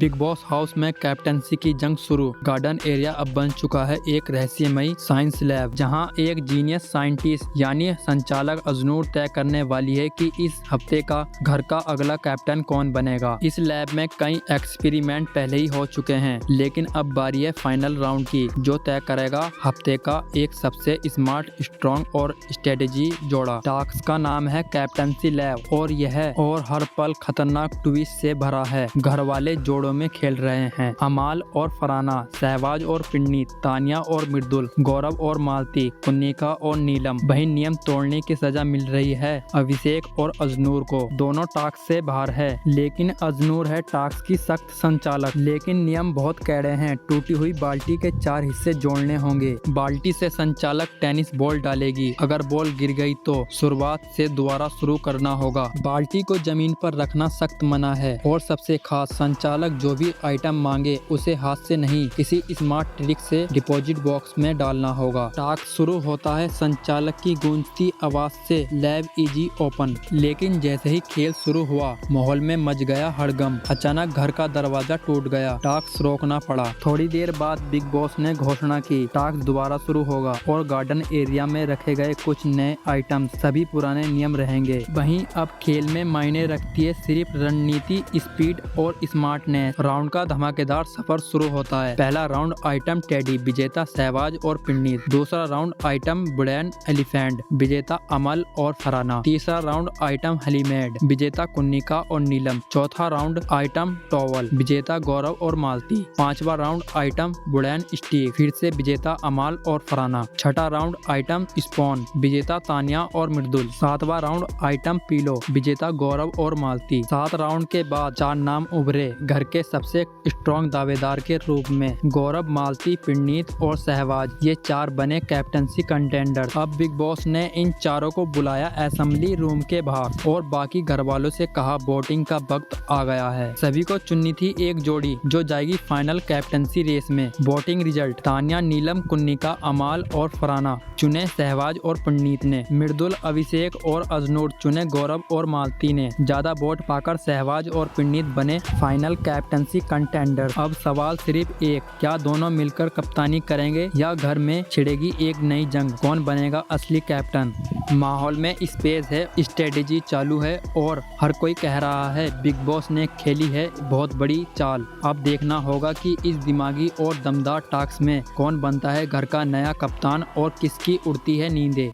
Big boss house में captaincy की जंग शुरू। गार्डन एरिया अब बन चुका है एक रहस्यमयी साइंस लैब, जहां एक जीनियस साइंटिस्ट यानी संचालक अजनूर तय करने वाली है कि इस हफ्ते का घर का अगला कैप्टन कौन बनेगा। इस लैब में कई एक्सपेरिमेंट पहले ही हो चुके हैं, लेकिन अब बारी है फाइनल राउंड की, जो तय करेगा हफ्ते का एक सबसे स्मार्ट, स्ट्रॉन्ग और स्ट्रेटेजी जोड़ा। टास्क का नाम है कैप्टनसी लैब और यह हर पल खतरनाक ट्विस्ट से भरा है। घर वाले जोड़ों में खेल रहे हैं, अमाल और फराना, सहवाज और पिन्नी, तानिया और मृदुल, गौरव और मालती, कुन्निका और नीलम। वही नियम तोड़ने की सजा मिल रही है अभिषेक और अजनूर को। दोनों टास्क से बाहर है, लेकिन अजनूर है टास्क की सख्त संचालक। लेकिन नियम बहुत कड़े हैं। टूटी हुई बाल्टी के 4 हिस्से जोड़ने होंगे। बाल्टी से संचालक टेनिस बॉल डालेगी। अगर बॉल गिर गई तो शुरुआत से दोबारा शुरू करना होगा। बाल्टी को जमीन पर रखना सख्त मना है और सबसे खास, संचालक जो भी आइटम मांगे उसे हाथ से नहीं, किसी स्मार्ट ट्रिक से डिपॉजिट बॉक्स में डालना होगा। टास्क शुरू होता है संचालक की गूंजती आवाज से, लैब इजी ओपन। लेकिन जैसे ही खेल शुरू हुआ, माहौल में मच गया हड़कंप। अचानक घर का दरवाजा टूट गया। टास्क रोकना पड़ा। थोड़ी देर बाद बिग बॉस ने घोषणा की, टास्क दोबारा शुरू होगा और गार्डन एरिया में रखे गए कुछ नए आइटम, सभी पुराने नियम रहेंगे। वहीं अब खेल में मायने रखती है सिर्फ रणनीति, स्पीड और स्मार्टनेस। राउंड का धमाकेदार सफर शुरू होता है। पहला राउंड आइटम टेडी, विजेता सहवाज और पिन्नी। दूसरा राउंड आइटम बुड़ैन एलिफेंट, विजेता अमल और फराना। तीसरा राउंड आइटम हलीमेड, विजेता कुन्निका और नीलम। चौथा राउंड आइटम टॉवल, विजेता गौरव और मालती। पांचवा राउंड आइटम बुड़ैन स्टिक, फिर से विजेता अमाल और फराना। छठा राउंड आइटम स्पॉन, विजेता तानिया और मृदुल। सातवां राउंड आइटम पीलो, विजेता गौरव और मालती। 7 राउंड के बाद 4 नाम उभरे घर के सबसे स्ट्रॉन्ग दावेदार के रूप में, गौरव, मालती, पिन्नीत और सहवाज। ये 4 बने कैप्टनसी कंटेंडर। अब बिग बॉस ने इन चारों को बुलाया असेंबली रूम के बाहर और बाकी घर वालों से कहा, वोटिंग का वक्त आ गया है। सभी को चुननी थी एक जोड़ी जो जाएगी फाइनल कैप्टनसी रेस में। वोटिंग रिजल्ट, तानिया, नीलम, कुन्निका, अमाल और फराना चुने सहवाज और पिन्नीत ने। मृदुल, अभिषेक और अजनूर चुने गौरव और मालती ने। ज्यादा वोट पाकर सहवाज और पिन्नीत बने फाइनल कैप्टनसी कंटेंडर। अब सवाल सिर्फ एक, क्या दोनों मिलकर कप्तानी करेंगे या घर में छिड़ेगी एक नई जंग? कौन बनेगा असली कैप्टन? माहौल में स्पेस है, स्ट्रेटेजी चालू है और हर कोई कह रहा है बिग बॉस ने खेली है बहुत बड़ी चाल। अब देखना होगा कि इस दिमागी और दमदार टास्क में कौन बनता है घर का नया कप्तान और किसकी उड़ती है नींदें।